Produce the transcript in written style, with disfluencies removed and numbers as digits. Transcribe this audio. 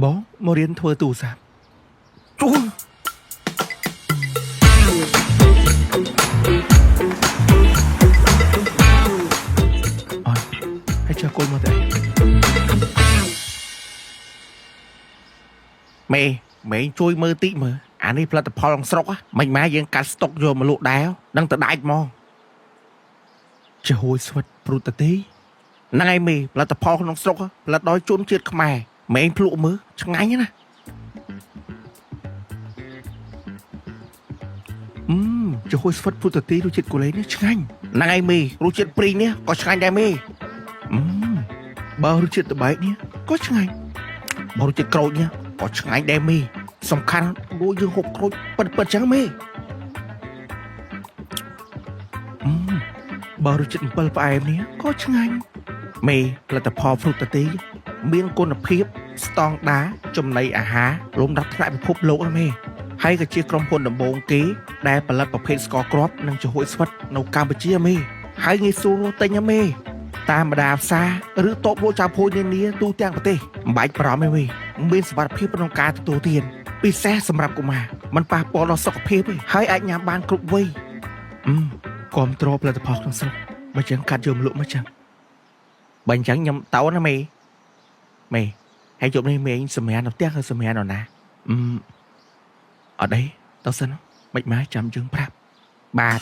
បងមករៀនធ្វើទូរស័ព្ទជួនអត់ហើយចាគោលមកតែមេជួយមើលតិចមើលអានេះផលិតផលក្នុងស្រុកមិនម៉ែយើងកាត់ស្តុកយកមកលក់ដែរនឹងទៅដាច់មកចាហួយស្វិតព្រុតទីហ្នឹងឯងមេផលិតផលក្នុងស្រុកផលិតដោយជនជាតិខ្មែរមេភ្លក់មើលឆ្ងាញ់ណាចាហួយស្វិតព្រុតទីរសជាតិកូឡេនេះឆ្ងាញ់ហ្នឹងឯងមេរសជាតិព្រីងនេះក៏ឆ្ងាញ់ដែរមេបើរសជាតិត្បែកនេះក៏ឆ្ងាញ់បើរសជាតិក្រូចនេះក៏ឆ្ងាញ់ដែរមេសំខាន់ដូចយើងហូបក្រូចពិតចឹងមេបើរសជាតិអំពិលផ្អែមនេះក៏ឆ្ងាញ់មេផលិតផលព្រុតទីមានគុណភាពស្តង់ដារចំណីអាហារលំដាប់ថ្នាក់ពិភពលោកណាមេហើយក៏ជាក្រុមហ៊ុនដំបូងគេដែលផលិតប្រភេទស្ករគ្រាប់និងចំហុយស្វិតនៅកម្ពុជាមេហើយងាយស្រួលរកទិញណាមេតាមបណ្ដាផ្សារឬតូបលក់ចៅភួយនានាទូទាំងប្រទេសមិនបាច់បារម្ភទេមេមានសុវត្ថិភាពក្នុងការទទួលទានពិសេសសម្រាប់កុមារมันប៉ះពាល់ដល់សុខភាពទេហើយអាចញ៉ាំបានគ្រប់វ័យគ្រប់គ្រងផលិតផលក្នុងស្រុកបើចឹងកាត់យកមកលក់មកចឹងបើអញ្ចឹងខ្ញុំតោណាមេហើយជប់នេះមេសម្រាប់នៅផ្ទះគឺសម្រាប់នរណាអត់ទេតោះសិនមិនម៉ែចាំយើងប្រាប់បាទ